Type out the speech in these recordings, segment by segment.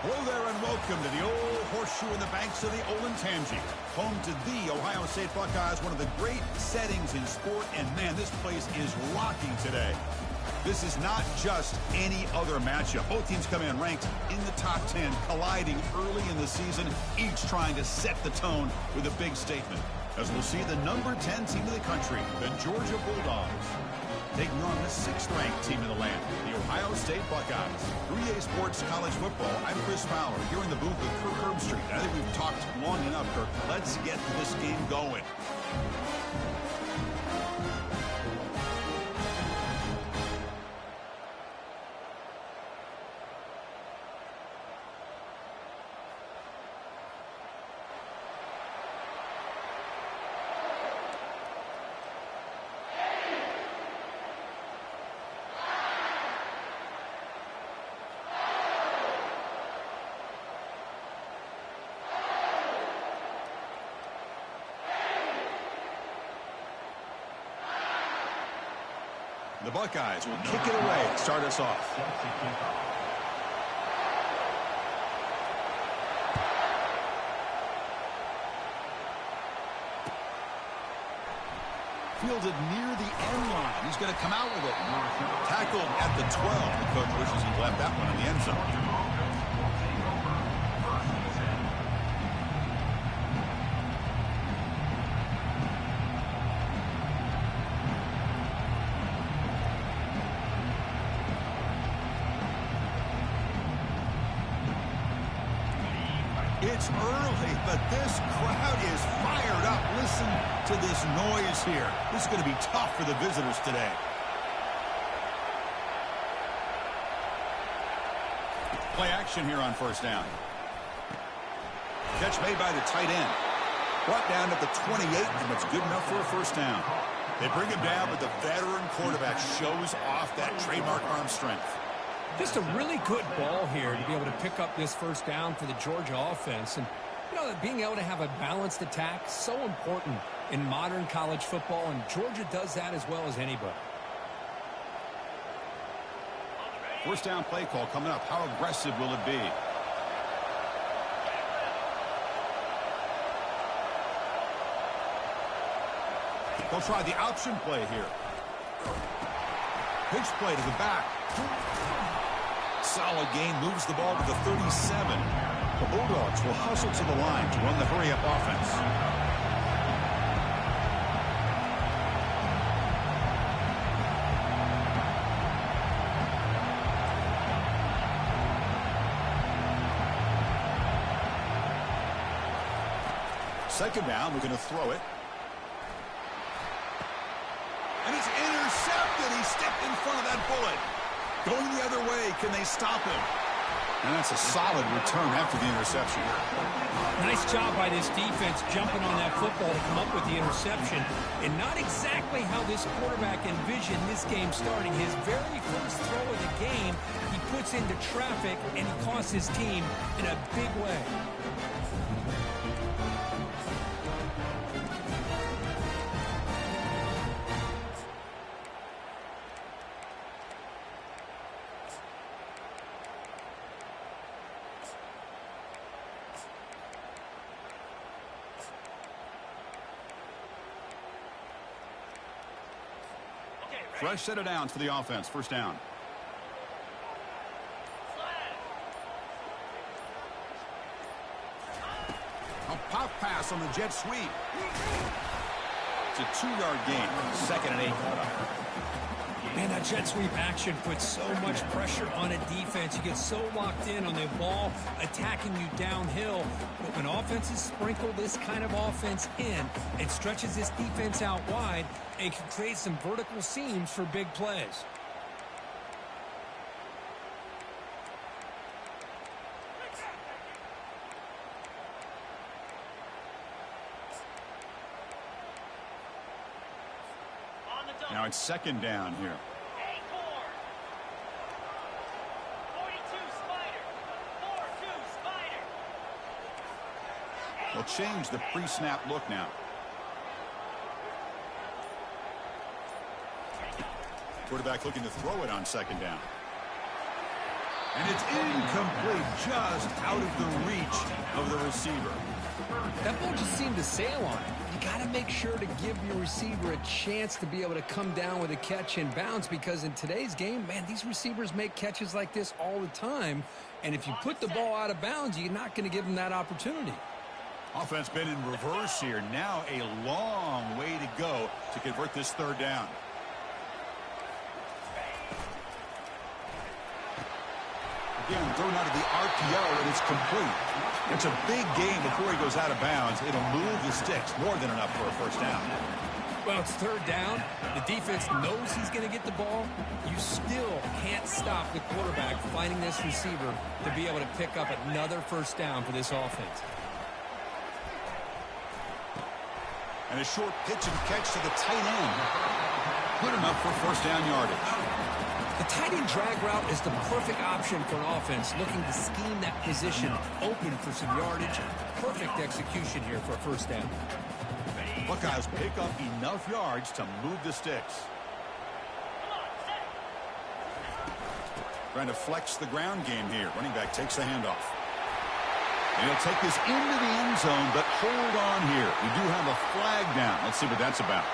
Hello there and welcome to the old horseshoe in the banks of the Olentangy, home to the Ohio State Buckeyes, one of the great settings in sport, and man, this place is rocking today. This is not just any other matchup. Both teams come in ranked in the top 10, colliding early in the season, each trying to set the tone with a big statement. As we'll see, the number 10 team in the country, the Georgia Bulldogs, taking on the 6th-ranked team in the land, the Ohio State Buckeyes. 3A Sports College Football, I'm Chris Fowler, here in the booth with Kirk Herbstreit. I think we've talked long enough, Kirk. Let's get this game going. The Buckeyes will kick it away to start us off. Fielded near the end line. He's going to come out with it. Tackled at the 12. The coach wishes he left that one in the end zone. It's early, but this crowd is fired up. Listen to this noise here. This is going to be tough for the visitors today. Play action here on first down. Catch made by the tight end. Brought down at the 28, and that's good enough for a first down. They bring him down, but the veteran quarterback shows off that trademark arm strength. Just a really good ball here to be able to pick up this first down for the Georgia offense. And, you know, being able to have a balanced attack is so important in modern college football, and Georgia does that as well as anybody. First down play call coming up. How aggressive will it be? They'll try the option play here. Pitch play to the back. Solid gain, moves the ball to the 37. The Bulldogs will hustle to the line to run the hurry-up offense. Second down, we're going to throw it. And it's intercepted. He stepped in front of that bullet. Going the other way, can they stop him? And that's a solid return after the interception. Nice job by this defense jumping on that football to come up with the interception. And not exactly how this quarterback envisioned this game starting. His very first throw of the game, he puts into traffic, and he costs his team in a big way. Fresh set of downs for the offense. First down. A pop pass on the jet sweep. It's a 2-yard gain. 2nd and 8. Man, that jet sweep action puts so much pressure on a defense. You get so locked in on the ball attacking you downhill. But when offenses sprinkle this kind of offense in, it stretches this defense out wide and can create some vertical seams for big plays. Now it's second down here. They'll change the pre-snap look now. Quarterback looking to throw it on second down. And it's incomplete, just out of the reach of the receiver. That ball just seemed to sail on it. You got to make sure to give your receiver a chance to be able to come down with a catch and bounce, because in today's game, man, these receivers make catches like this all the time. And if you put the ball out of bounds, you're not going to give them that opportunity. Offense been in reverse here. Now a long way to go to convert this third down. Again, thrown out of the RPO, and it's complete. It's a big game before he goes out of bounds. It'll move the sticks, more than enough for a first down. Well, it's third down. The defense knows he's going to get the ball. You still can't stop the quarterback finding this receiver to be able to pick up another first down for this offense. And a short pitch and catch to the tight end. Good enough for first down yardage. The tight end drag route is the perfect option for an offense looking to scheme that position open for some yardage. Perfect execution here for a first down. Buckeyes pick up enough yards to move the sticks. Trying to flex the ground game here. Running back takes the handoff. And he'll take this into the end zone, but hold on here. We do have a flag down. Let's see what that's about.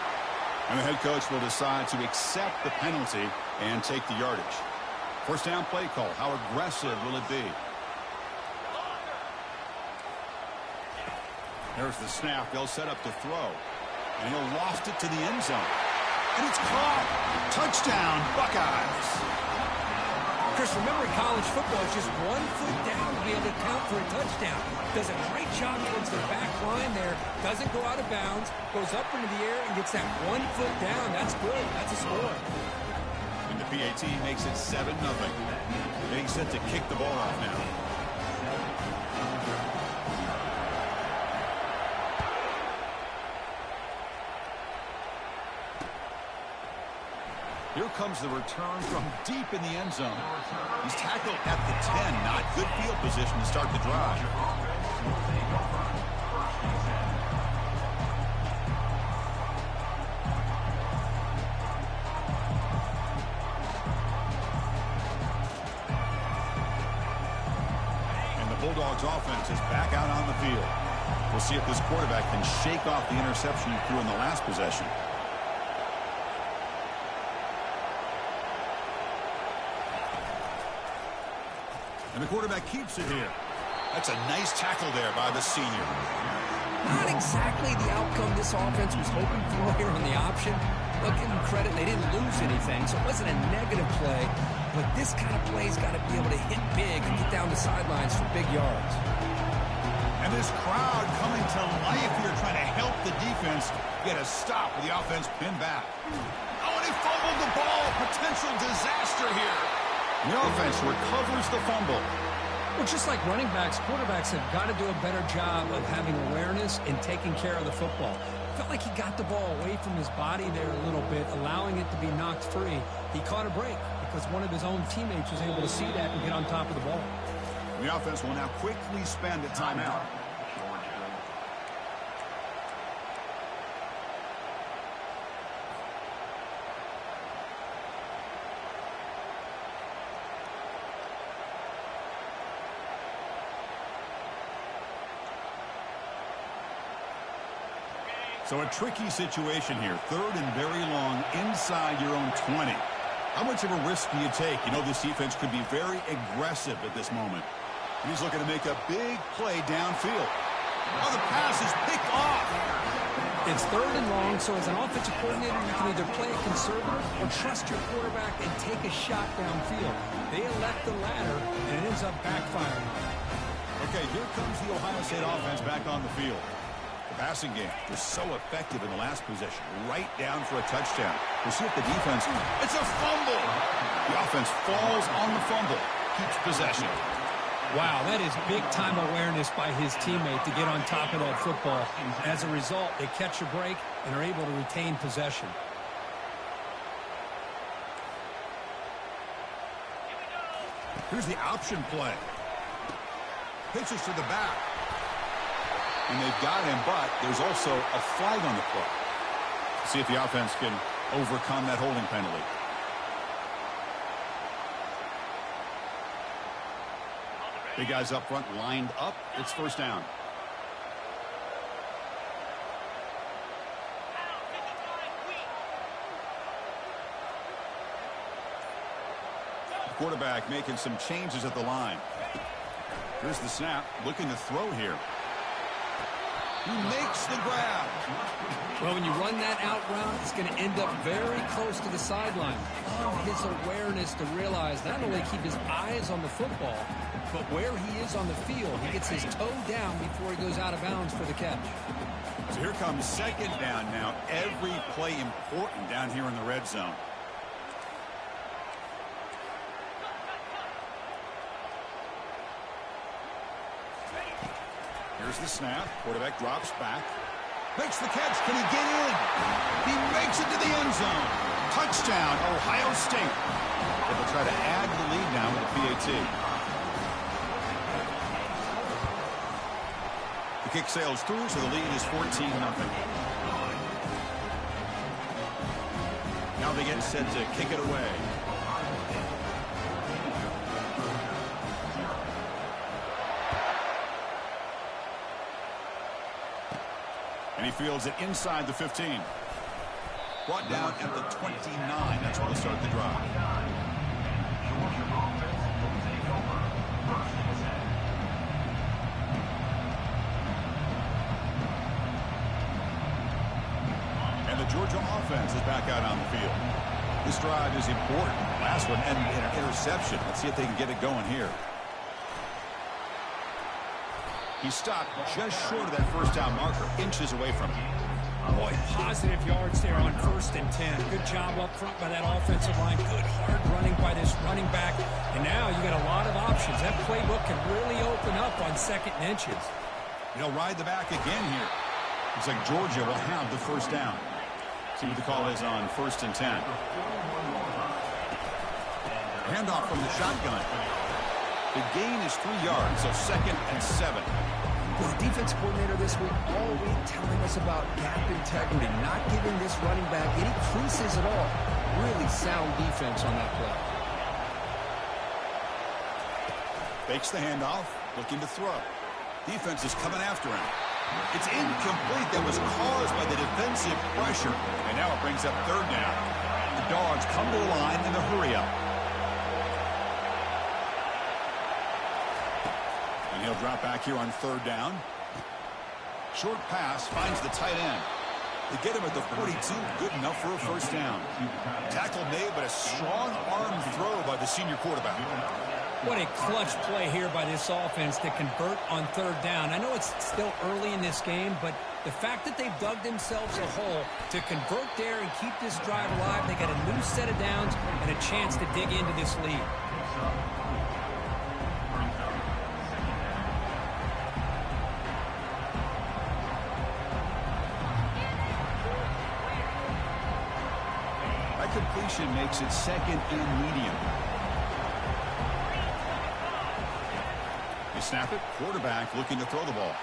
And the head coach will decide to accept the penalty and take the yardage. First down play call. How aggressive will it be? There's the snap. They'll set up to throw. And he'll loft it to the end zone. And it's caught. Touchdown, Buckeyes. Chris, remember in college football, it's just 1 foot down to be able to count for a touchdown. Does a great job against the back line there. Doesn't go out of bounds. Goes up into the air and gets that 1 foot down. That's good. That's a score. And the PAT makes it 7-0. Getting set to kick the ball off now. Here comes the return from deep in the end zone. He's tackled at the 10. Not good field position to start the drive. And the Bulldogs offense is back out on the field. We'll see if this quarterback can shake off the interception he threw in the last possession. And the quarterback keeps it here. That's a nice tackle there by the senior. Not exactly the outcome this offense was hoping for here on the option. Look, give them credit, they didn't lose anything, so it wasn't a negative play. But this kind of play's got to be able to hit big and get down the sidelines for big yards. And this crowd coming to life here, trying to help the defense get a stop with the offense pinned back. Oh, and he fumbled the ball. Potential disaster here. The offense recovers the fumble. Well, just like running backs, quarterbacks have got to do a better job of having awareness and taking care of the football. Felt like he got the ball away from his body there a little bit, allowing it to be knocked free. He caught a break because one of his own teammates was able to see that and get on top of the ball. The offense will now quickly spend a timeout. So a tricky situation here. Third and very long inside your own 20. How much of a risk do you take? You know this defense could be very aggressive at this moment. He's looking to make a big play downfield. Oh, the pass is picked off. It's third and long, so as an offensive coordinator, you can either play it conservative or trust your quarterback and take a shot downfield. They elect the latter, and it ends up backfiring. Okay, here comes the Ohio State offense back on the field. The passing game was so effective in the last possession, right down for a touchdown. We'll see if the defense, it's a fumble. The offense falls on the fumble, keeps possession. Wow, that is big-time awareness by his teammate to get on top of that football. As a result, they catch a break and are able to retain possession. Here's the option play. Pitches to the back. And they've got him, but there's also a flag on the play. See if the offense can overcome that holding penalty. Big guys up front lined up. It's first down. The quarterback making some changes at the line. Here's the snap. Looking to throw here. He makes the grab. Well, when you run that out route, it's going to end up very close to the sideline. His awareness to realize not only keep his eyes on the football, but where he is on the field. He gets his toe down before he goes out of bounds for the catch. So here comes second down now. Every play important down here in the red zone. Here's the snap. Quarterback drops back. Makes the catch. Can he get in? He makes it to the end zone. Touchdown, Ohio State. They'll try to add the lead now with the PAT. The kick sails through, so the lead is 14-0. Now they get set to kick it away. And he fields it inside the 15. Brought down at the 29. That's where they'll start the drive. And the Georgia offense is back out on the field. This drive is important. Last one ended in an interception. Let's see if they can get it going here. He stopped just short of that first down marker, inches away from him. Boy, positive yards there on 1st and 10. Good job up front by that offensive line. Good hard running by this running back. And now you got a lot of options. That playbook can really open up on 2nd and inches. He'll ride the back again here. Looks like Georgia will have the first down. See what the call is on 1st and 10. Handoff from the shotgun. The gain is 3 yards, so 2nd and 7. The defense coordinator this week all week telling us about gap integrity, not giving this running back any creases at all. Really sound defense on that play. Fakes the handoff, looking to throw. Defense is coming after him. It's incomplete. That was caused by the defensive pressure. And now it brings up 3rd down. The Dogs come to the line in a hurry up. And he'll drop back here on 3rd down. Short pass finds the tight end. They get him at the 42. Good enough for a first down. Tackle made, but a strong arm throw by the senior quarterback. What a clutch play here by this offense to convert on 3rd down. I know it's still early in this game, but the fact that they've dug themselves a hole to convert there and keep this drive alive, they got a new set of downs and a chance to dig into this lead. That completion makes it 2nd and medium. They snap it. Quarterback looking to throw the ball.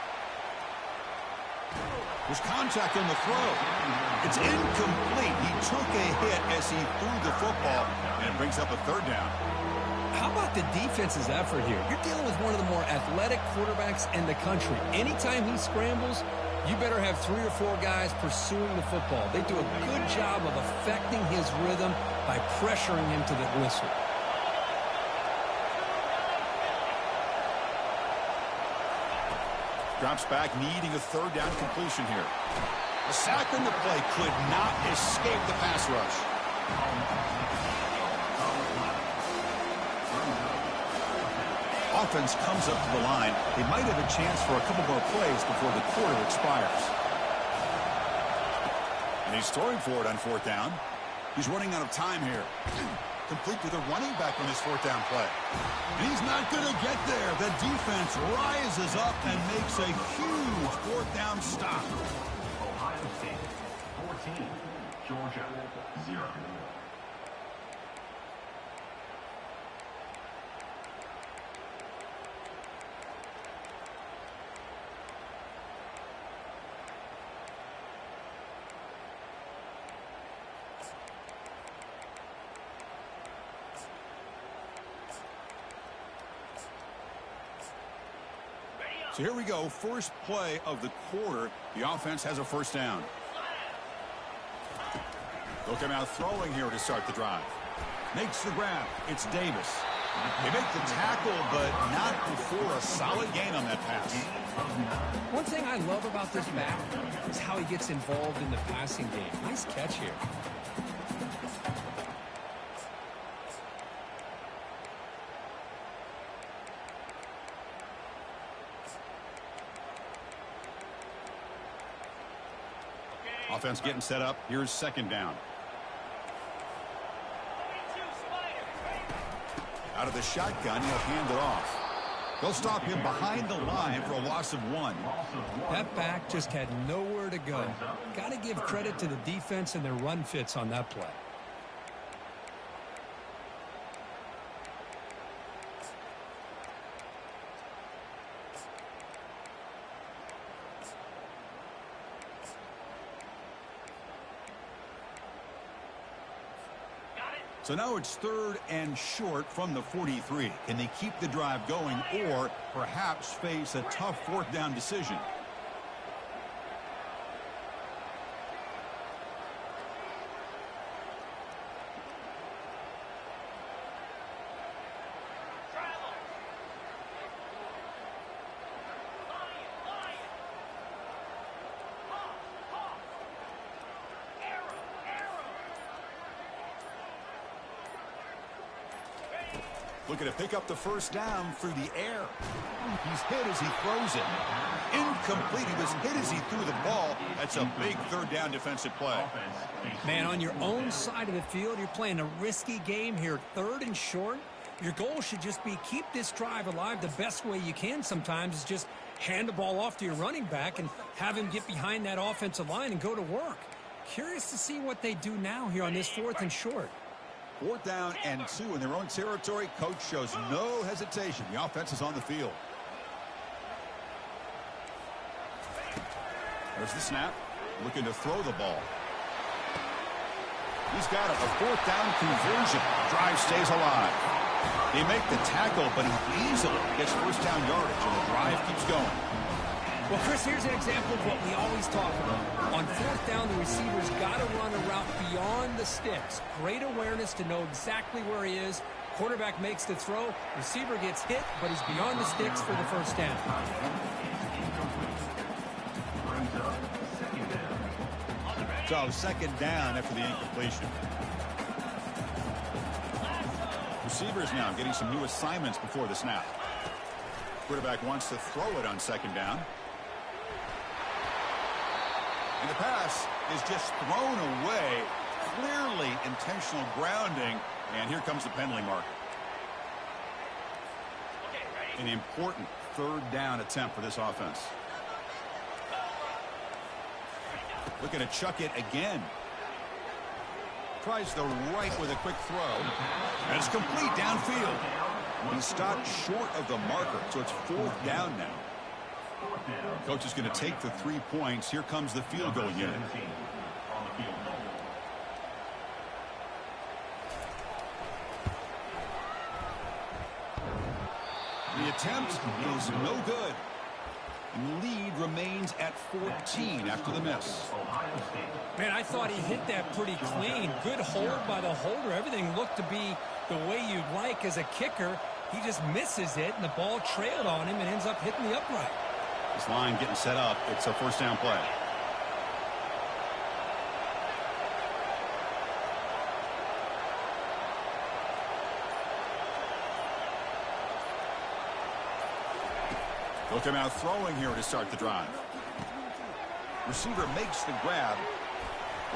There's contact on the throw. It's incomplete. He took a hit as he threw the football, and it brings up a 3rd down. How about the defense's effort here? You're dealing with one of the more athletic quarterbacks in the country. Anytime he scrambles, you better have 3 or 4 guys pursuing the football. They do a good job of affecting his rhythm by pressuring him to the whistle. Drops back, needing a 3rd down completion here. A sack on the play could not escape the pass rush. Offense comes up to the line. They might have a chance for a couple more plays before the quarter expires. And he's throwing for it on 4th down. He's running out of time here. Complete to the running back on this 4th down play. And he's not going to get there. The defense rises up and makes a huge 4th down stop. Ohio State 14, Georgia 0. So here we go. First play of the quarter. The offense has a first down. They'll come out throwing here to start the drive. Makes the grab. It's Davis. They make the tackle, but not before a solid gain on that pass. One thing I love about this back is how he gets involved in the passing game. Nice catch here. Offense getting set up. Here's second down. Out of the shotgun, he'll hand it off. They'll stop him behind the line for a loss of 1. That back just had nowhere to go. Got to give credit to the defense and their run fits on that play. So now it's 3rd and short from the 43. Can they keep the drive going or perhaps face a tough 4th down decision? Looking to pick up the first down through the air. He's hit as he throws it. Incomplete. He was hit as he threw the ball. That's a big 3rd down defensive play. Man, on your own side of the field, you're playing a risky game here. 3rd and short. Your goal should just be keep this drive alive the best way you can sometimes is just hand the ball off to your running back and have him get behind that offensive line and go to work. Curious to see what they do now here on this 4th and short. 4th down and 2 in their own territory. Coach shows no hesitation. The offense is on the field. There's the snap. Looking to throw the ball. He's got it. A 4th down conversion. Drive stays alive. They make the tackle, but he easily gets first down yardage, and the drive keeps going. Well, Chris, here's an example of what we always talk about. On 4th down, the receiver's got to run a route beyond the sticks. Great awareness to know exactly where he is. Quarterback makes the throw. Receiver gets hit, but he's beyond the sticks for the first down. So, second down after the incompletion. Receivers now getting some new assignments before the snap. Quarterback wants to throw it on second down. And the pass is just thrown away. Clearly intentional grounding. And here comes the penalty marker. An important 3rd down attempt for this offense. Looking to chuck it again. Tries the right with a quick throw. And it's complete downfield. He stopped short of the marker, so it's 4th down now. Coach is going to take the 3 points. Here comes the field goal unit. The attempt is no good. Lead remains at 14 after the miss. Man, I thought he hit that pretty clean. Good hold by the holder. Everything looked to be the way you'd like as a kicker. He just misses it, and the ball trailed on him and ends up hitting the upright. This line getting set up. It's a first down play. They'll come out throwing here to start the drive. Receiver makes the grab.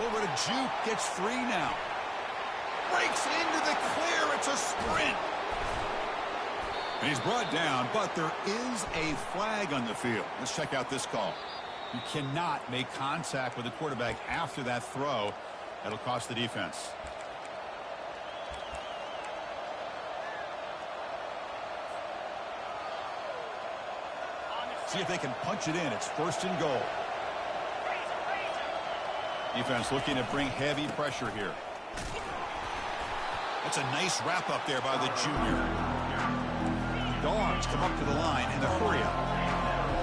Over to Juke. Gets free now. Breaks into the clear. It's a sprint. And he's brought down, but there is a flag on the field. Let's check out this call. You cannot make contact with the quarterback after that throw. That'll cost the defense. See if they can punch it in. It's 1st and goal. Defense looking to bring heavy pressure here. That's a nice wrap up there by the junior. Dogs come up to the line in the hurry up.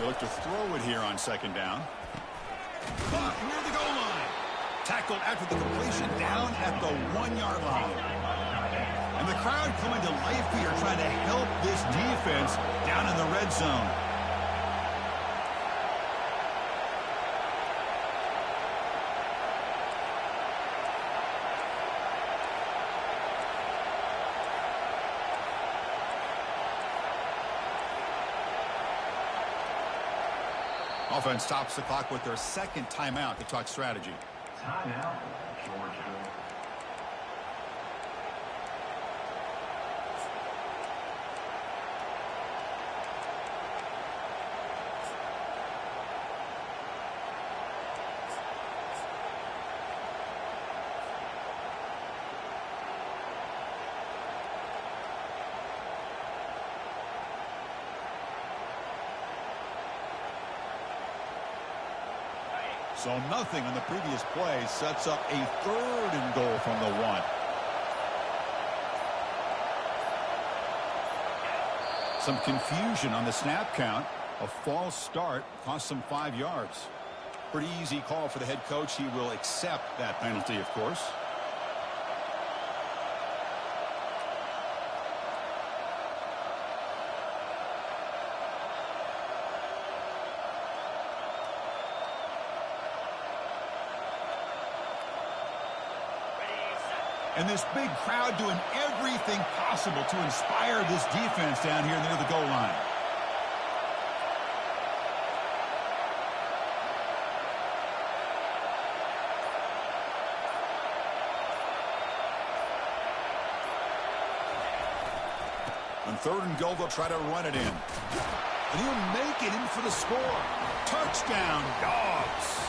They look to throw it here on second down. Caught near the goal line. Tackled after the completion down at the 1-yard line. And the crowd coming to life here trying to help this defense down in the red zone. Offense stops the clock with their second timeout to talk strategy. Timeout, Georgia. So nothing on the previous play sets up a 3rd and goal from the 1. Some confusion on the snap count. A false start cost them 5 yards. Pretty easy call for the head coach. He will accept that penalty, of course. And this big crowd doing everything possible to inspire this defense down here near the goal line. On 3rd and goal, they'll try to run it in. And he'll make it in for the score. Touchdown, Dogs.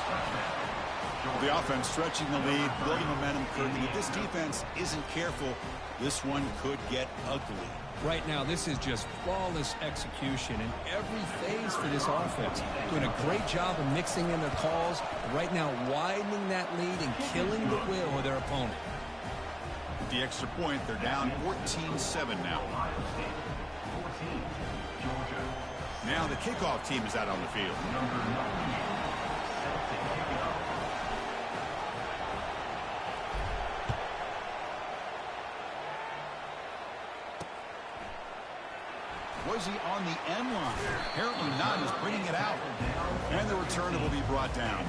The offense stretching the lead, building momentum quickly. If this defense isn't careful, this one could get ugly. Right now, this is just flawless execution in every phase for this offense. Doing a great job of mixing in their calls. Right now, widening that lead and killing the will of their opponent. With the extra point, they're down 14-7 now. Now the kickoff team is out on the field. Was he on the end line? Apparently not. He's bringing it out. And the return will be brought down.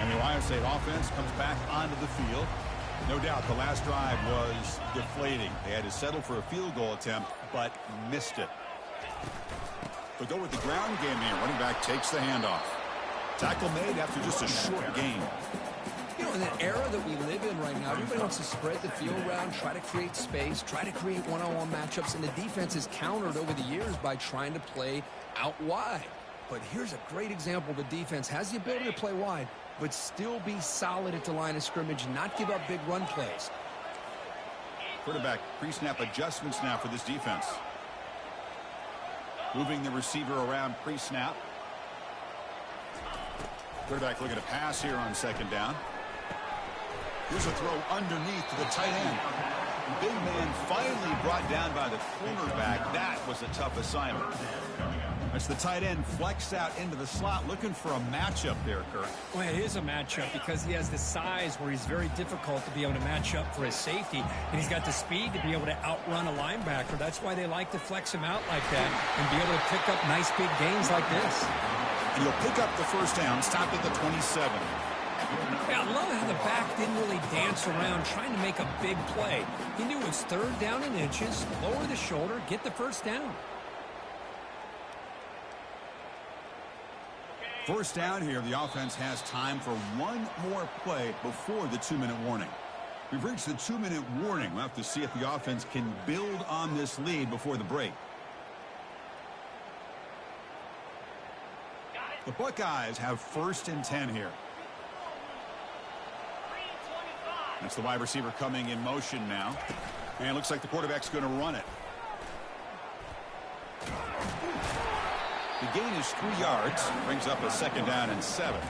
And the Ohio State offense comes back onto the field. No doubt the last drive was deflating. They had to settle for a field goal attempt, but missed it. They'll go with the ground game here. Running back takes the handoff. Tackle made after just a short gain. You know, in the era that we live in right now, everybody wants to spread the field around, try to create space, try to create one-on-one matchups, and the defense is countered over the years by trying to play out wide. But here's a great example. The defense has the ability to play wide, but still be solid at the line of scrimmage, not give up big run plays. Quarterback pre-snap adjustments now for this defense. Moving the receiver around pre-snap. Quarterback looking to pass here on second down. Here's a throw underneath to the tight end. Big man finally brought down by the cornerback. That was a tough assignment. As the tight end flexed out into the slot, looking for a matchup there, Kirk. Well, it is a matchup because he has the size where he's very difficult to be able to match up for his safety, and he's got the speed to be able to outrun a linebacker. That's why they like to flex him out like that and be able to pick up nice big gains like this. And he'll pick up the first down, stopped at the 27. Yeah, I love how the back didn't really dance around trying to make a big play. He knew it's 3rd down in inches, lower the shoulder, get the first down. First down here, the offense has time for one more play before the 2-minute warning. We've reached the 2-minute warning. We'll have to see if the offense can build on this lead before the break. The Buckeyes have 1st and 10 here. That's the wide receiver coming in motion now. And it looks like the quarterback's going to run it. The gain is 3 yards. Brings up a 2nd down and 7.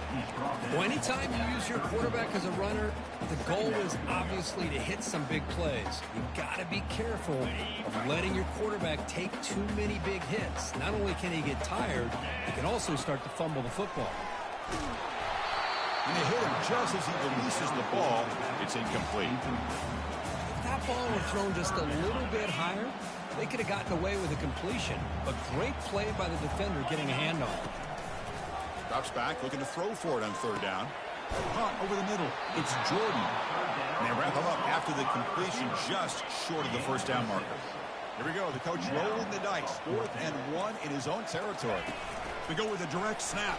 Well, anytime you use your quarterback as a runner, the goal is obviously to hit some big plays. You've got to be careful of letting your quarterback take too many big hits. Not only can he get tired, he can also start to fumble the football. And they hit him just as he releases the ball. It's incomplete. If that ball were thrown just a little bit higher, they could have gotten away with a completion. But great play by the defender getting a hand on it. Drops back, looking to throw for it on 3rd down. Punt over the middle. It's Jordan. And they wrap him up after the completion just short of the 1st down marker. Here we go. The coach rolling the dice. 4th and 1 in his own territory. We go with a direct snap.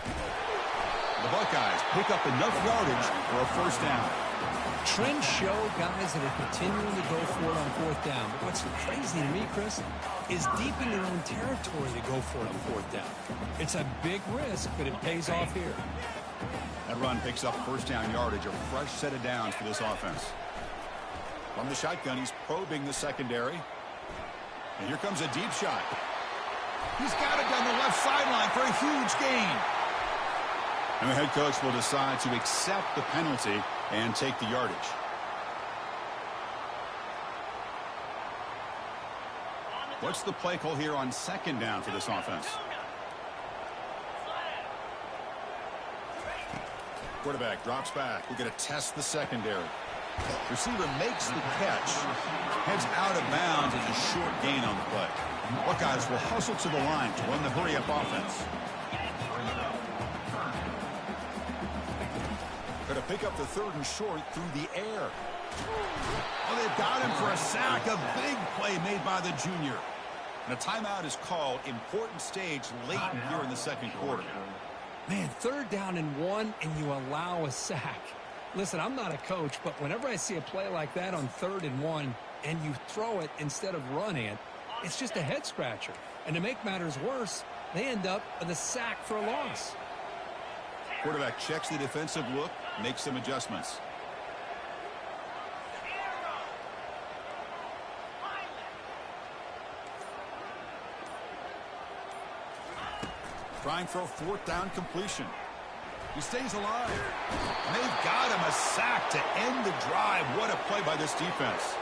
The Buckeyes pick up enough yardage for a 1st down. Trends show guys that are continuing to go for it on 4th down. But what's crazy to me, Chris, is deep in their own territory to go for it on 4th down. It's a big risk, but it pays off here. That run picks up 1st down yardage, a fresh set of downs for this offense. From the shotgun, he's probing the secondary. And here comes a deep shot. He's got it down the left sideline for a huge gain. And the head coach will decide to accept the penalty and take the yardage. What's the play call here on 2nd down for this offense? Quarterback drops back. We're going to test the secondary. Receiver makes the catch. Heads out of bounds. It's a short gain on the play. Buckeyes will hustle to the line to run the hurry-up offense. Going to pick up the 3rd and short through the air. Oh, they've got him for a sack. A big play made by the junior. And a timeout is called. Important stage late here in the 2nd quarter. Man, 3rd down and 1, and you allow a sack. Listen, I'm not a coach, but whenever I see a play like that on 3rd and 1, and you throw it instead of running it, it's just a head-scratcher. And to make matters worse, they end up with a sack for a loss. Quarterback checks the defensive look, makes some adjustments. Trying for a 4th down completion. He stays alive. And they've got him a sack to end the drive. What a play by this defense.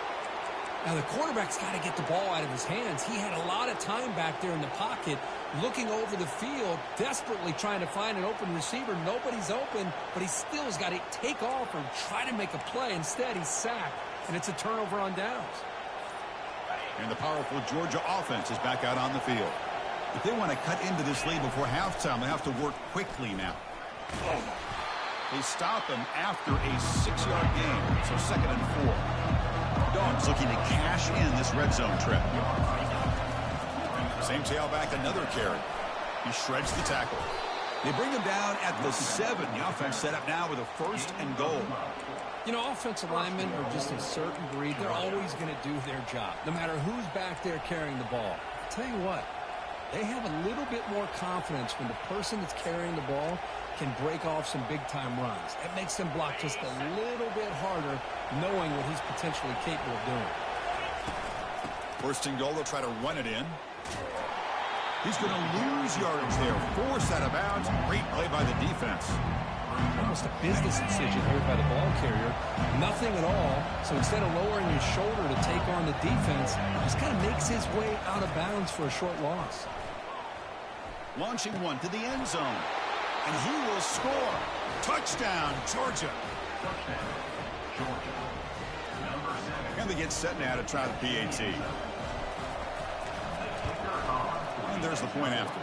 Now, the quarterback's got to get the ball out of his hands. He had a lot of time back there in the pocket, looking over the field, desperately trying to find an open receiver. Nobody's open, but he still has got to take off or try to make a play. Instead, he's sacked, and it's a turnover on downs. And the powerful Georgia offense is back out on the field. If they want to cut into this lead before halftime, they have to work quickly now. They stop him after a 6-yard gain, so 2nd and 4. Dogs looking to cash in this red zone trip. Same tailback, another carry. He shreds the tackle. They bring him down at the 7. The offense set up now with a 1st and goal. You know, offensive linemen are just a certain breed. They're always going to do their job, no matter who's back there carrying the ball. I'll tell you what, they have a little bit more confidence when the person that's carrying the ball can break off some big-time runs. It makes them block just a little bit harder, knowing what he's potentially capable of doing. 1st and goal, they'll try to run it in. He's going to lose yardage there. Forced out of bounds. Great play by the defense. Almost a business decision here by the ball carrier. Nothing at all. So instead of lowering his shoulder to take on the defense, he just kind of makes his way out of bounds for a short loss. Launching one to the end zone. And he will score. Touchdown, Georgia. And they get set now to try the PAT. And there's the point after.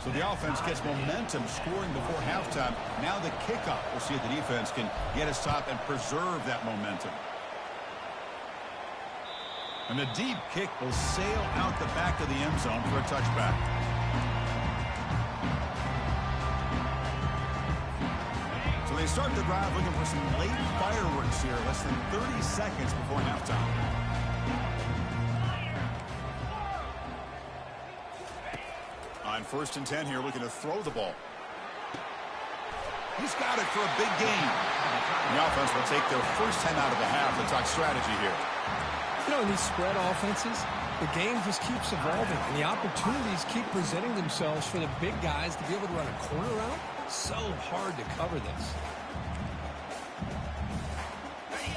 So the offense gets momentum scoring before halftime. Now the kickoff. We'll see if the defense can get a stop and preserve that momentum. And the deep kick will sail out the back of the end zone for a touchback. So they start the drive looking for some late fireworks here. Less than 30 seconds before halftime. On 1st and 10 here, looking to throw the ball. He's got it for a big gain. The offense will take their first time out of the half to talk strategy here. You know, in these spread offenses, The game just keeps evolving, and the opportunities keep presenting themselves for the big guys to be able to run a corner route. So hard to cover this.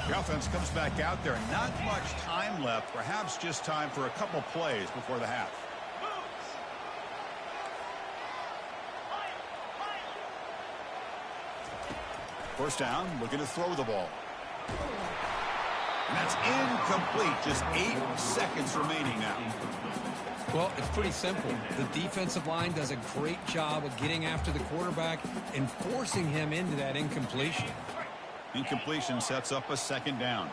The offense comes back out there. Not much time left. Perhaps just time for a couple plays before the half. First down, looking to throw the ball. And that's incomplete. Just 8 seconds remaining now. Well, it's pretty simple. The defensive line does a great job of getting after the quarterback and forcing him into that incompletion. Incompletion sets up a second down.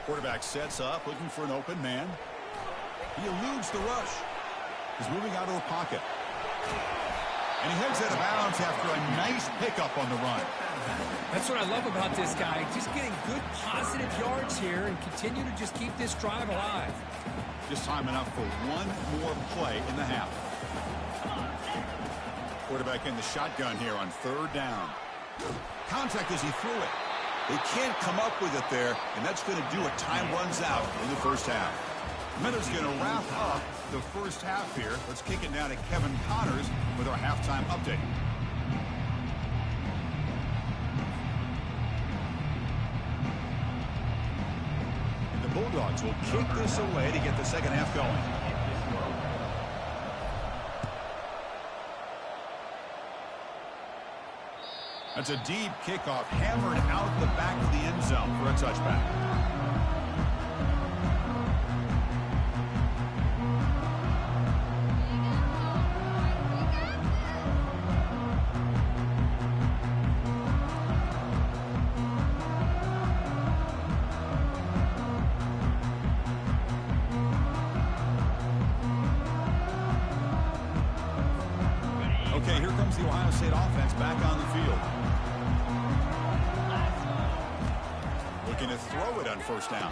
Quarterback sets up, looking for an open man. He eludes the rush. He's moving out of the pocket. And he heads out of bounds after a nice pickup on the run. That's what I love about this guy. Just getting good positive yards here and continue to just keep this drive alive. Just time enough for one more play in the half. Quarterback in the shotgun here on third down. Contact as he threw it. They can't come up with it there, and that's going to do it. Time runs out in the first half. Minutes going to wrap up the first half here. Let's kick it down to Kevin Connors with our halftime update. And the Bulldogs will kick this away to get the second half going. That's a deep kickoff, hammered out the back of the end zone for a touchback. Okay, here comes the Ohio State offense back on the field. Looking to throw it on first down.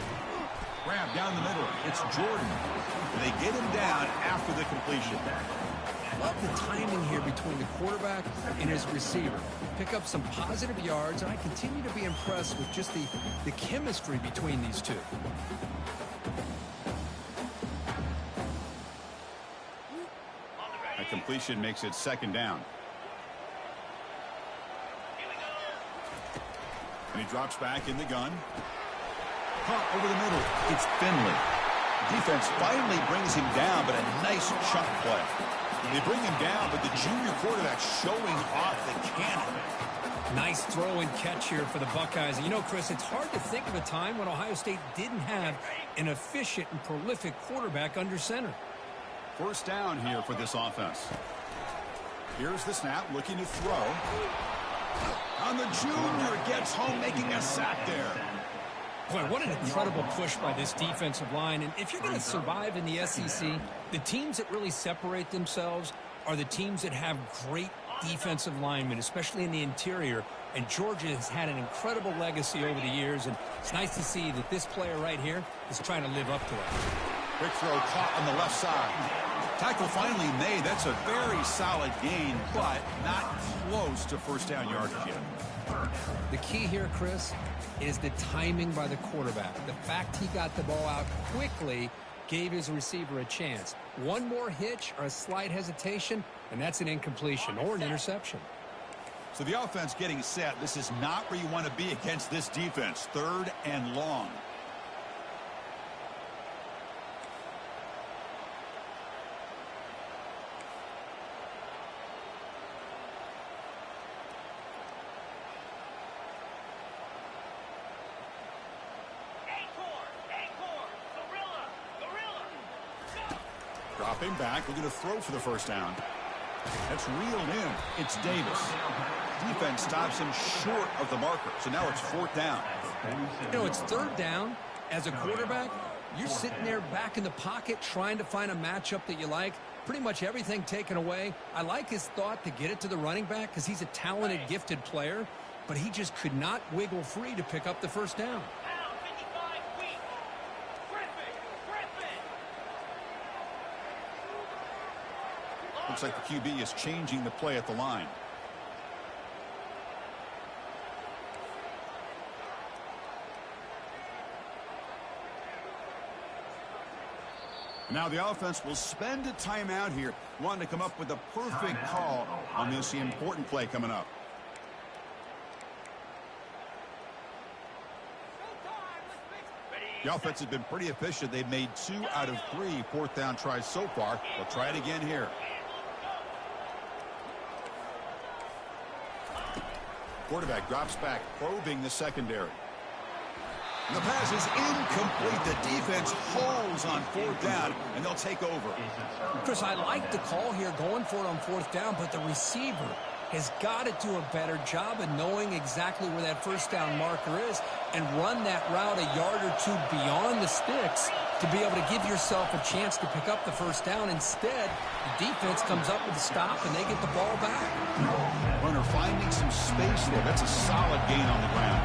Grab down the middle. It's Jordan. They get him down after the completion. Love the timing here between the quarterback and his receiver. Pick up some positive yards, and I continue to be impressed with just the chemistry between these two. That completion makes it second down. And he drops back in the gun. Caught over the middle. It's Finley. Defense finally brings him down, but a nice chunk play. They bring him down, but the junior quarterback showing off the cannon. Nice throw and catch here for the Buckeyes. And you know, Chris, it's hard to think of a time when Ohio State didn't have an efficient and prolific quarterback under center. First down here for this offense. Here's the snap, looking to throw. And the junior gets home, making a sack there. Boy, what an incredible push by this defensive line. And if you're going to survive in the SEC, the teams that really separate themselves are the teams that have great defensive linemen, especially in the interior. And Georgia has had an incredible legacy over the years, and it's nice to see that this player right here is trying to live up to it. Quick throw caught on the left side. Tackle finally made. That's a very solid gain, but not close to first down yardage yet. The key here, Chris, is the timing by the quarterback. The fact he got the ball out quickly gave his receiver a chance. One more hitch or a slight hesitation, and that's an incompletion or an interception. So the offense getting set. This is not where you want to be against this defense. Third and long. Dropping back, looking to throw for the first down. That's reeled in. It's Davis. Defense stops him short of the marker, so now it's fourth down. You know, it's third down. As a quarterback, you're sitting there back in the pocket trying to find a matchup that you like. Pretty much everything taken away. I like his thought to get it to the running back because he's a talented, gifted player, but he just could not wiggle free to pick up the first down. Looks like the QB is changing the play at the line. Now the offense will spend a timeout here, wanting to come up with a perfect call on this important play coming up. The offense has been pretty efficient. They've made 2 out of 3 fourth down tries so far. They'll try it again here. Quarterback drops back, probing the secondary. And the pass is incomplete. The defense holds on fourth down, and they'll take over. Chris, I like the call here, going for it on fourth down, but the receiver has got to do a better job of knowing exactly where that first down marker is and run that route a yard or 2 beyond the sticks to be able to give yourself a chance to pick up the first down. Instead, the defense comes up with a stop, and they get the ball back. Runner finding some space there. That's a solid gain on the ground.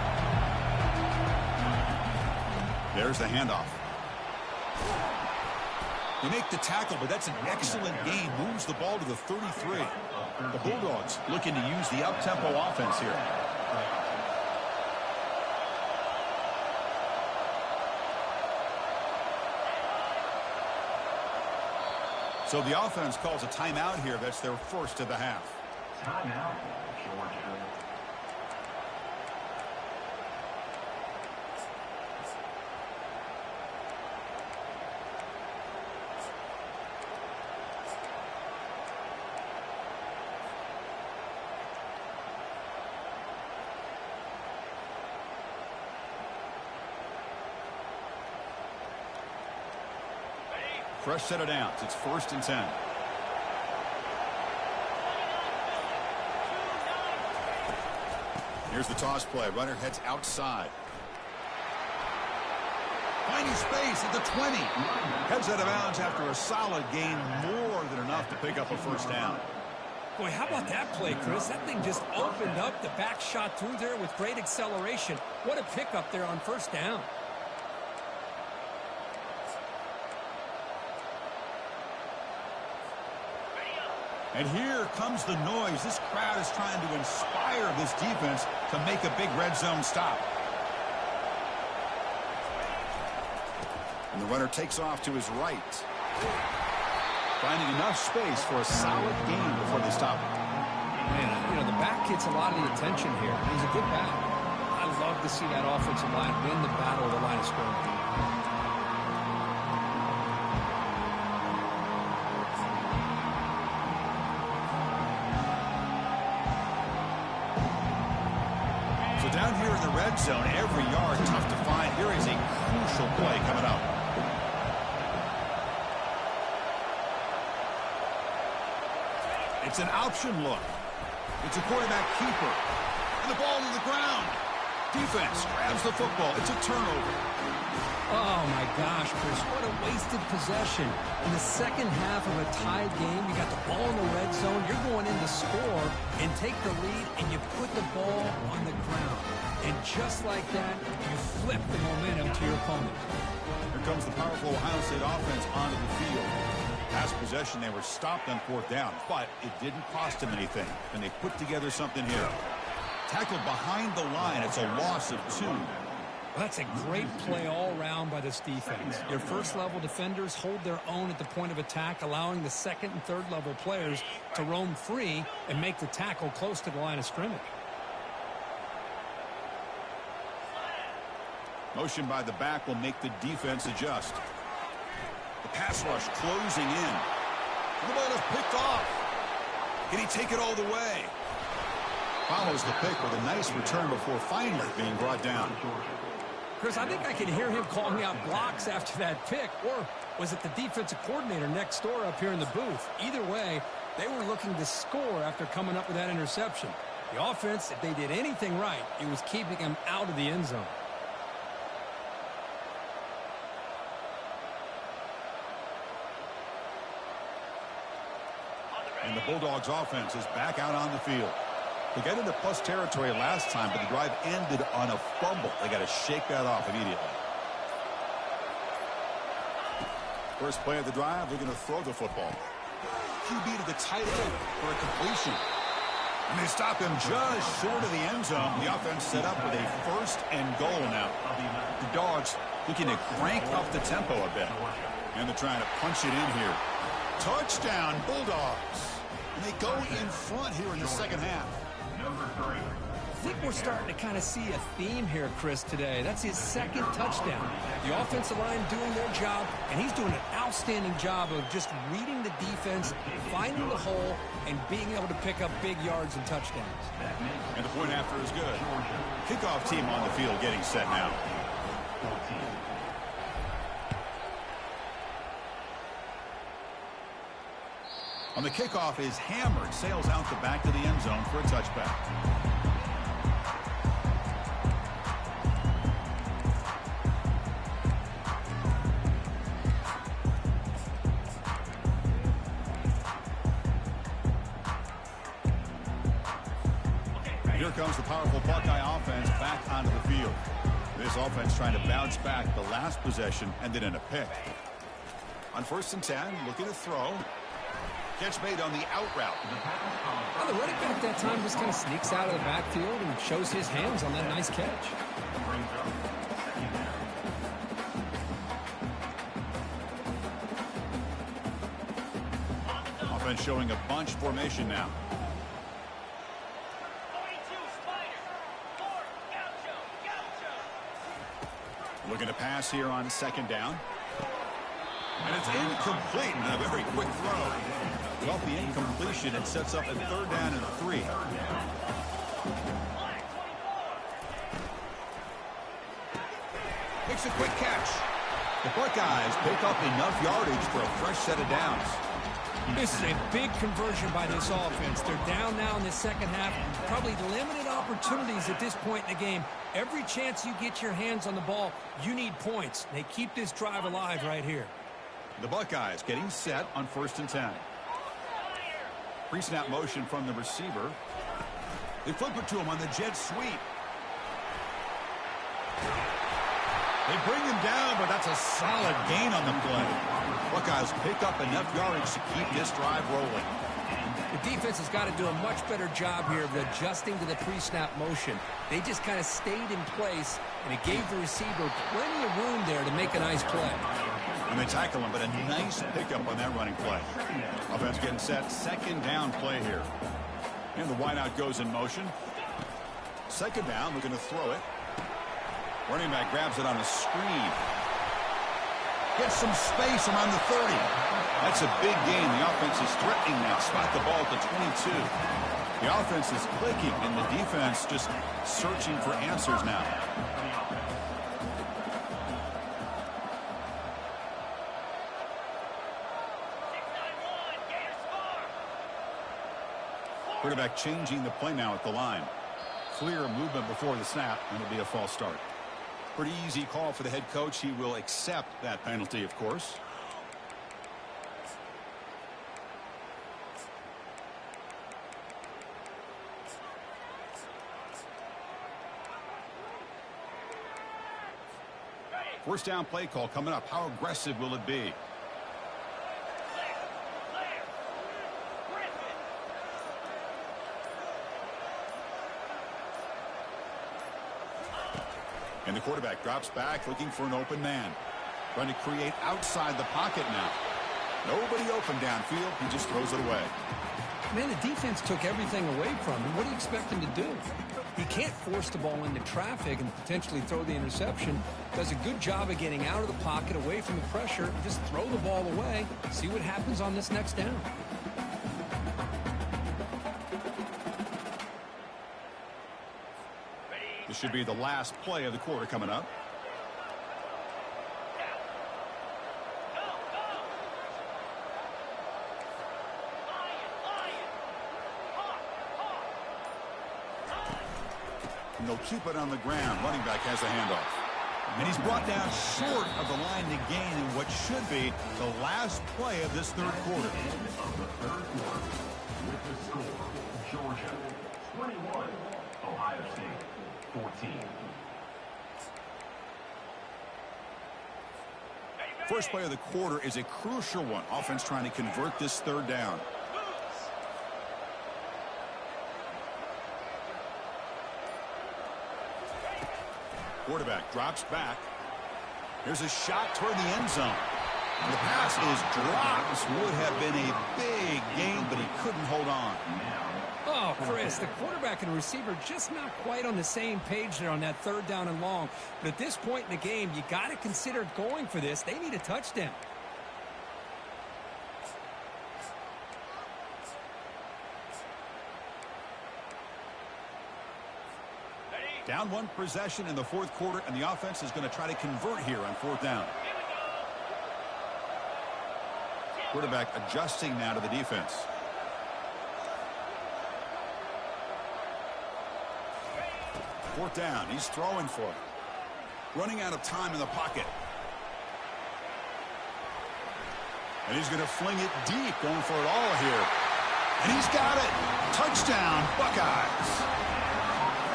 There's the handoff. They make the tackle, but that's an excellent gain. Moves the ball to the 33. The Bulldogs looking to use the up-tempo offense here. So the offense calls a timeout here. That's their first of the half. Timeout, Georgia. Fresh set of downs. It's 1st and 10. Here's the toss play. Runner heads outside. Finding space at the 20. Heads out of bounds after a solid gain. More than enough to pick up a first down. Boy, how about that play, Chris? That thing just opened up. The back shot through there with great acceleration. What a pickup there on first down. And here comes the noise. This crowd is trying to inspire this defense to make a big red zone stop. And the runner takes off to his right. Finding enough space for a solid gain before they stop him. Man, you know, the back gets a lot of the attention here. He's a good back. I love to see that offensive line win the battle of the line of scrimmage. Down here in the red zone, every yard tough to find. Here is a crucial play coming up. It's an option look. It's a quarterback keeper. And the ball to the ground. Defense grabs the football. It's a turnover. Oh, my gosh, Chris, what a wasted possession. In the second half of a tied game, you got the ball in the red zone. You're going in to score and take the lead, and you put the ball on the ground. And just like that, you flip the momentum to your opponent. Here comes the powerful Ohio State offense onto the field. Last possession, they were stopped on fourth down, but it didn't cost them anything. And they put together something here. Tackled behind the line. It's a loss of 2. Well, that's a great play all around by this defense. Your first-level defenders hold their own at the point of attack, allowing the second and third-level players to roam free and make the tackle close to the line of scrimmage. Motion by the back will make the defense adjust. The pass rush closing in. The ball is picked off. Can he take it all the way? Follows the pick with a nice return before finally being brought down. Chris, I think I can hear him calling out blocks after that pick. Or was it the defensive coordinator next door up here in the booth? Either way, they were looking to score after coming up with that interception. The offense, if they did anything right, it was keeping him out of the end zone. And the Bulldogs offense is back out on the field. They got into plus territory last time, but the drive ended on a fumble. They got to shake that off immediately. First play of the drive, they're going to throw the football. QB to the tight end for a completion. And they stop him just short of the end zone. The offense set up with a 1st and goal now. The Dogs looking to crank up the tempo a bit. And they're trying to punch it in here. Touchdown, Bulldogs. And they go in front here in the second half. Number 3. I think we're starting to kind of see a theme here, Chris, today. That's his second touchdown. The offensive line doing their job, and he's doing an outstanding job of just reading the defense, finding the hole, and being able to pick up big yards and touchdowns. And the point after is good. Kickoff team on the field getting set now. On the kickoff is hammered, sails out the back of the end zone for a touchback. Here comes the powerful Buckeye offense back onto the field. This offense trying to bounce back. The last possession ended in a pick. On 1st and 10, looking to throw. Catch made on the out route. Well, the running back that time just kind of sneaks out of the backfield and shows his hands on that nice catch. Offense showing a bunch formation now. Looking to pass here on 2nd down. And it's incomplete and a very quick throw. Well, the incompletion, it sets up a 3rd down and 3. Makes a quick catch. The Buckeyes pick up enough yardage for a fresh set of downs. This is a big conversion by this offense. They're down now in the second half. Probably limited opportunities at this point in the game. Every chance you get your hands on the ball, you need points. They keep this drive alive right here. The Buckeyes getting set on 1st and 10. Pre-snap motion from the receiver. They flip it to him on the jet sweep. They bring him down, but that's a solid gain on the play. Buckeyes pick up enough yardage to keep this drive rolling. The defense has got to do a much better job here of adjusting to the pre-snap motion. They just kind of stayed in place, and it gave the receiver plenty of room there to make a nice play. And they tackle him, but a nice pickup on that running play. Offense getting set, 2nd down play here. And the wideout goes in motion. 2nd down, looking to throw it. Running back grabs it on a screen. Gets some space around the 30. That's a big gain. The offense is threatening now. Spot the ball at the 22. The offense is clicking, and the defense just searching for answers now. Quarterback changing the play now at the line. Clear movement before the snap, and it'll be a false start. Pretty easy call for the head coach. He will accept that penalty, of course. First down play call coming up. How aggressive will it be? And the quarterback drops back looking for an open man. Trying to create outside the pocket now. Nobody open downfield. He just throws it away. Man, the defense took everything away from him. What do you expect him to do? He can't force the ball into traffic and potentially throw the interception. Does a good job of getting out of the pocket, away from the pressure. Just throw the ball away. See what happens on this next down. This should be the last play of the quarter coming up. And they'll keep it on the ground. Running back has a handoff. And he's brought down short of the line to gain in what should be the last play of this 3rd quarter. With the score, Georgia 21, Ohio State 14. First play of the quarter is a crucial one. Offense trying to convert this 3rd down. Quarterback drops back. Here's a shot toward the end zone. The pass is dropped. This would have been a big gain, but he couldn't hold on. Oh, Chris, the quarterback and receiver just not quite on the same page there on that third down and long. But at this point in the game, you got to consider going for this. They need a touchdown. Down one possession in the fourth quarter, and the offense is going to try to convert here on fourth down. Quarterback adjusting now to the defense. Fourth down. He's throwing for it. Running out of time in the pocket. And he's going to fling it deep, going for it all here. And he's got it. Touchdown, Buckeyes.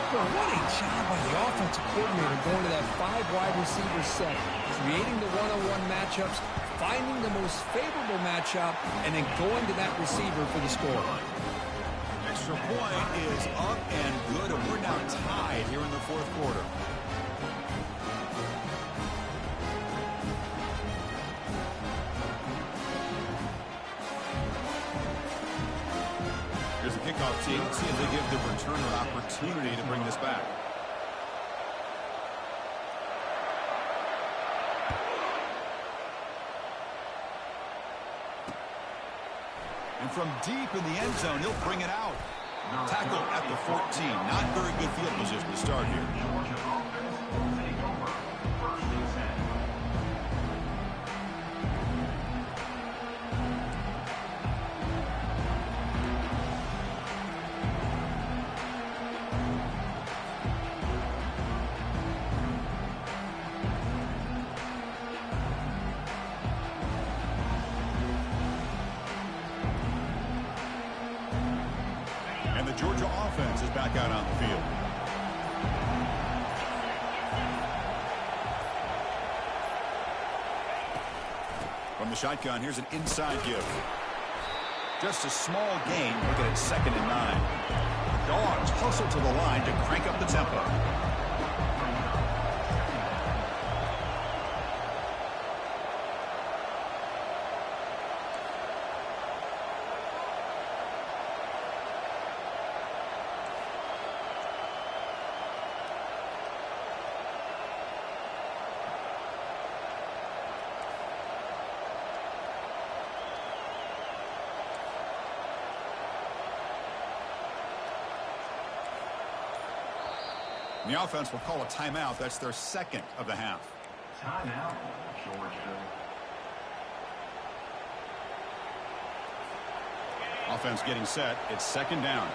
Well, what a job by the offensive coordinator going to that 5 wide receiver set, creating the one-on-one matchups, finding the most favorable matchup, and then going to that receiver for the score. Extra point is up and good, and we're now tied here in the fourth quarter. Here's the kickoff team. See if they give the returner an opportunity to bring this back. And from deep in the end zone, he'll bring it out. Tackle at the 14. Not very good field position to start here. Georgia offense is back out on the field. From the shotgun, here's an inside give. Just a small gain, looking at 2nd and 9. Dogs hustle to the line to crank up the tempo. The offense will call a timeout. That's their 2nd of the half. Timeout, Georgia. Offense getting set. It's 2nd down.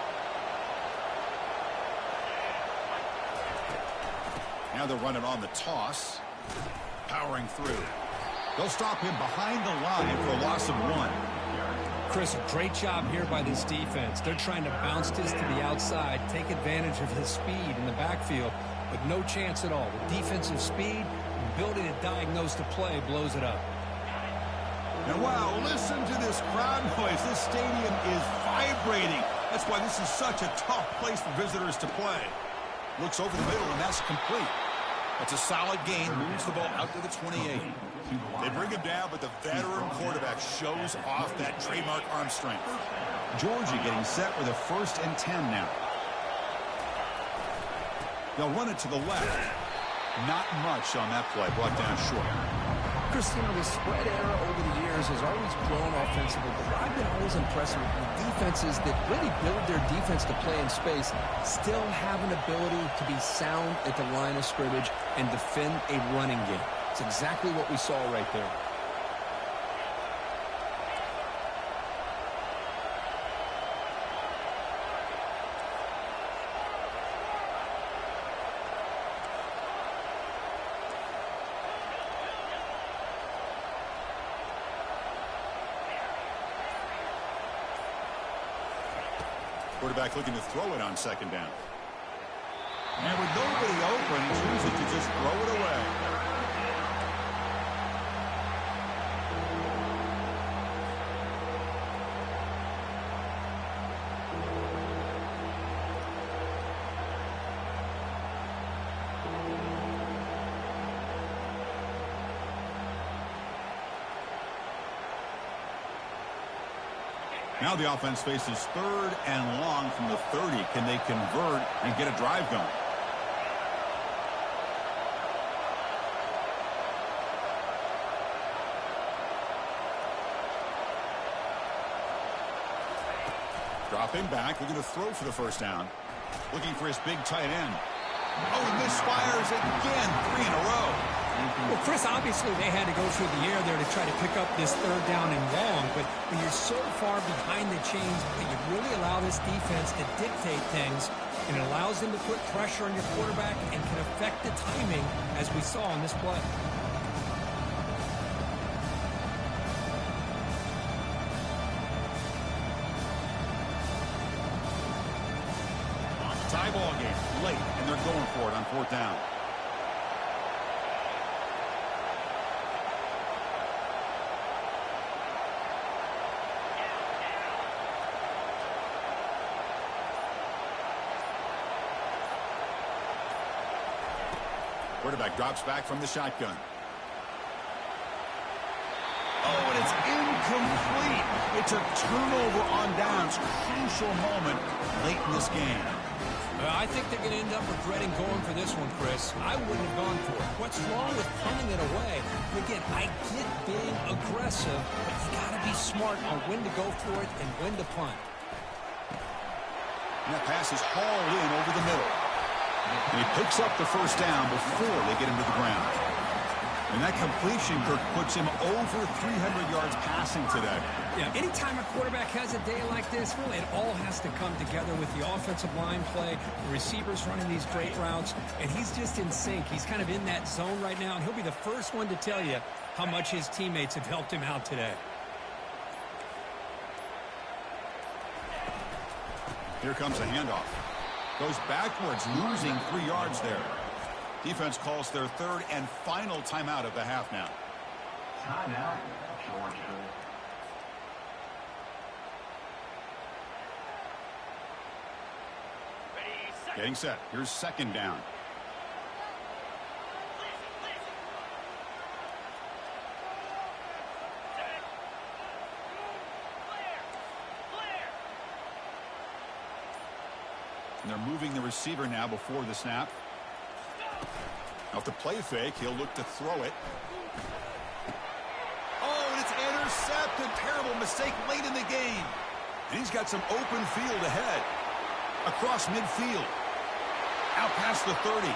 Now they're running on the toss. Powering through. They'll stop him behind the line for a loss of 1. Chris, a great job here by this defense. They're trying to bounce this to the outside, take advantage of his speed in the backfield, but no chance at all. The defensive speed, ability to diagnose the play, blows it up. And wow, listen to this crowd noise. This stadium is vibrating. That's why this is such a tough place for visitors to play. Looks over the middle, and that's complete. That's a solid gain. Moves the ball out to the 28. They bring him down, but the veteran quarterback shows off that trademark arm strength. Georgia getting set with a 1st and 10 now. They'll run it to the left. Not much on that play. Brought down short. Chris, the spread era over the years has always grown offensively, but I've been always impressed with defenses that really build their defense to play in space, still have an ability to be sound at the line of scrimmage and defend a running game. It's exactly what we saw right there. Quarterback looking to throw it on 2nd down. And with nobody open, he chooses to just throw it away. Now the offense faces 3rd and long from the 30. Can they convert and get a drive going? Dropping back, looking to throw for the first down. Looking for his big tight end. Oh, he misfires again, 3 in a row. Well, Chris, obviously they had to go through the air there to try to pick up this 3rd down and long, but when you're so far behind the chains that you really allow this defense to dictate things, and it allows them to put pressure on your quarterback and can affect the timing, as we saw on this play. Tie ball game late, and they're going for it on 4th down. Quarterback drops back from the shotgun. Oh, and it's incomplete. It's a turnover on downs. Crucial moment late in this game. I think they're going to end up regretting going for this one, Chris. I wouldn't have gone for it. What's wrong with punting it away? Again, I get being aggressive, but you got to be smart on when to go for it and when to punt. And that pass is hauled in over the middle. And he picks up the first down before they get him to the ground. And that completion, Kirk, puts him over 300 yards passing today. Yeah, anytime a quarterback has a day like this, really it all has to come together with the offensive line play, the receivers running these great routes, and he's just in sync. He's kind of in that zone right now, and he'll be the first one to tell you how much his teammates have helped him out today. Here comes a handoff. Goes backwards, losing 3 yards there. Defense calls their 3rd and final timeout of the half now. Timeout, Georgia. Getting set. Here's 2nd down. And they're moving the receiver now before the snap. Off the play fake, he'll look to throw it. Oh, and it's intercepted. Terrible mistake late in the game. And he's got some open field ahead. Across midfield. Out past the 30.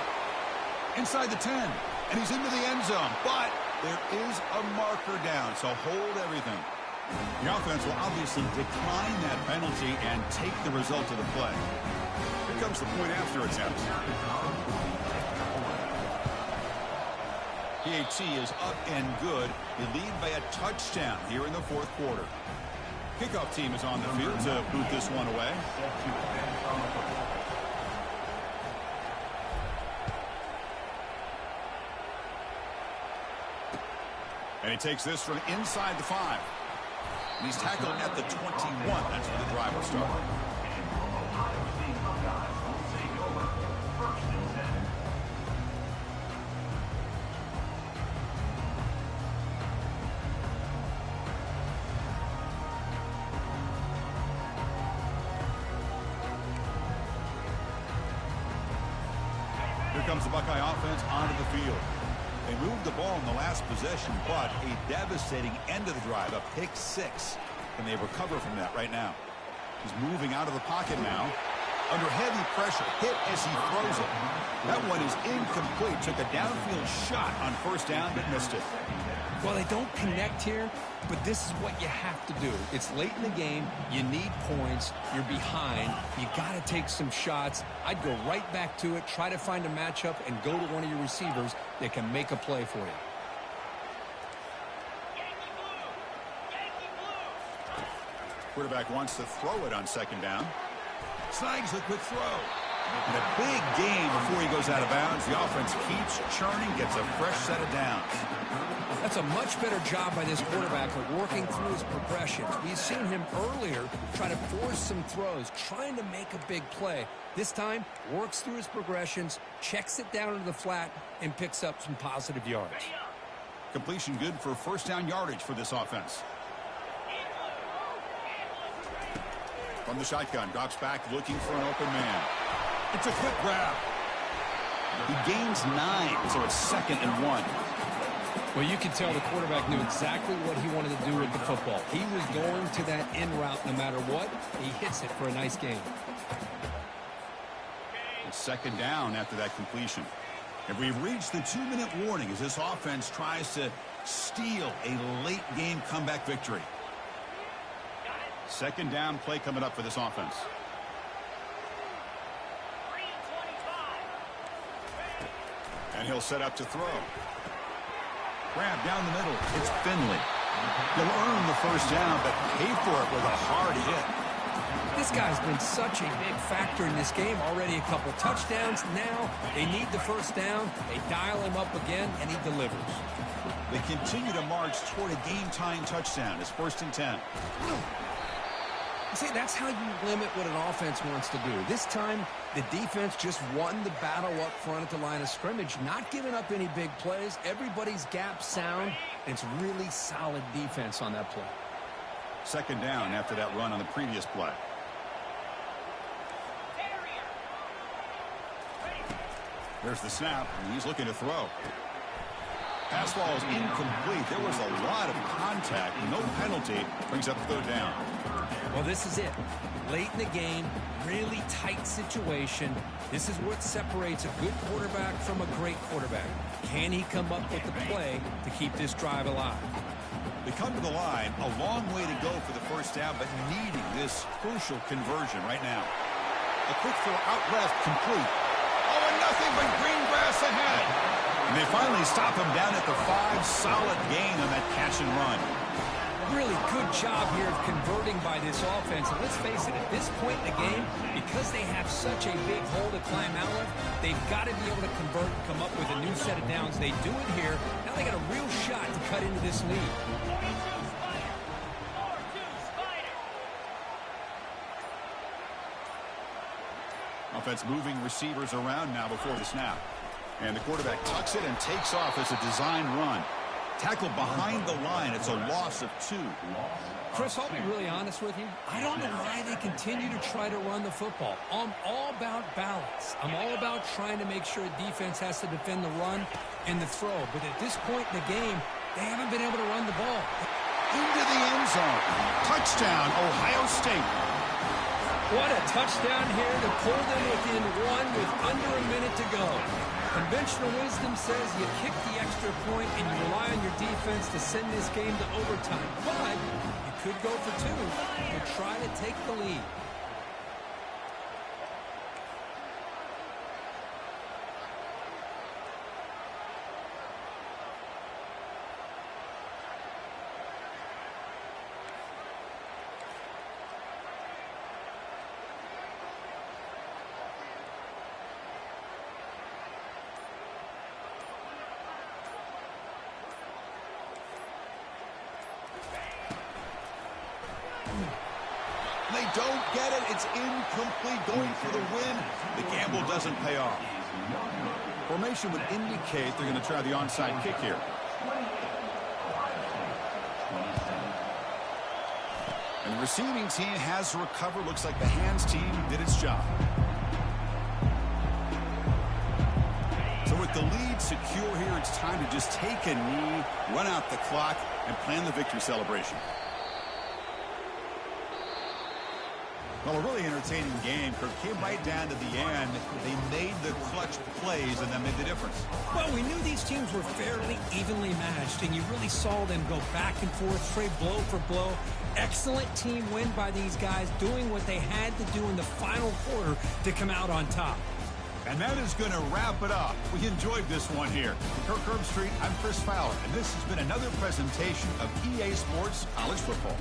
Inside the 10. And he's into the end zone. But there is a marker down, so hold everything. The offense will obviously decline that penalty and take the result of the play. Here comes the point after attempt. PAT is up and good. They lead by a touchdown here in the 4th quarter. Kickoff team is on the field to boot this one away. And he takes this from inside the 5. And he's tackled at the 21. That's where the drive will start. Here comes the Buckeye offense onto the field. They moved the ball in the last possession, but a devastating end of the drive, a pick 6. And they recover from that right now. He's moving out of the pocket now. Under heavy pressure, hit as he throws it. That one is incomplete. Took a downfield shot on 1st down, but missed it. Well, they don't connect here, but this is what you have to do. It's late in the game. You need points. You're behind. You got to take some shots. I'd go right back to it, try to find a matchup, and go to one of your receivers that can make a play for you. Quarterback wants to throw it on 2nd down. Snags the quick throw. And a big gain before he goes out of bounds. The offense keeps churning, gets a fresh set of downs. That's a much better job by this quarterback of working through his progressions. We've seen him earlier try to force some throws, trying to make a big play. This time, works through his progressions, checks it down into the flat, and picks up some positive yards. Completion good for 1st down yardage for this offense. From the shotgun, drops back looking for an open man. It's a quick grab. He gains 9, so it's 2nd and 1. Well, you can tell the quarterback knew exactly what he wanted to do with the football. He was going to that in route no matter what. He hits it for a nice gain. It's 2nd down after that completion. And we've reached the 2-minute warning as this offense tries to steal a late-game comeback victory. 2nd down play coming up for this offense. And he'll set up to throw. Grab down the middle. It's Finley. He'll earn the first down, but pay for it with a hard hit. This guy's been such a big factor in this game. Already a couple touchdowns. Now they need the first down. They dial him up again, and he delivers. They continue to march toward a game-tying touchdown. It's 1st and 10. See, that's how you limit what an offense wants to do. This time, the defense just won the battle up front at the line of scrimmage, not giving up any big plays. Everybody's gap sound, and it's really solid defense on that play. 2nd down after that run on the previous play. There's the snap, and he's looking to throw. Pass ball is incomplete. There was a lot of contact. No penalty. Brings up 3rd down. Well, this is it. Late in the game, really tight situation. This is what separates a good quarterback from a great quarterback. Can he come up with the play to keep this drive alive? They come to the line. A long way to go for the first down, but needing this crucial conversion right now. A quick throw out left, complete. Oh, and nothing but green grass ahead. And they finally stop him down at the 5. Solid gain on that catch and run. Really good job here of converting by this offense. And let's face it, at this point in the game, because they have such a big hole to climb out of, they've got to be able to convert and come up with a new set of downs. They do it here. Now they got a real shot to cut into this lead. Offense moving receivers around now before the snap. And the quarterback tucks it and takes off as a design run. Tackled behind the line. It's a loss of 2. Chris, I'll be really honest with you. I don't know why they continue to try to run the football. I'm all about balance. I'm all about trying to make sure a defense has to defend the run and the throw. But at this point in the game, they haven't been able to run the ball. Into the end zone. Touchdown, Ohio State. What a touchdown here to pull them within 1 with under a minute to go. Conventional wisdom says you kick the extra point and you rely on your defense to send this game to overtime. But you could go for 2 to try to take the lead. They don't get it. It's incomplete. Going for the win. The gamble doesn't pay off. Formation would indicate they're going to try the onside kick here. And the receiving team has to recover. Looks like the hands team did its job. So with the lead secure here, it's time to just take a knee, run out the clock, and plan the victory celebration. Well, a really entertaining game. Kirk came right down to the end. They made the clutch plays and that made the difference. Well, we knew these teams were fairly evenly matched, and you really saw them go back and forth, trade blow for blow. Excellent team win by these guys, doing what they had to do in the final quarter to come out on top. And that is going to wrap it up. We enjoyed this one here. Kirk Herbstreit, I'm Chris Fowler, and this has been another presentation of EA Sports College Football.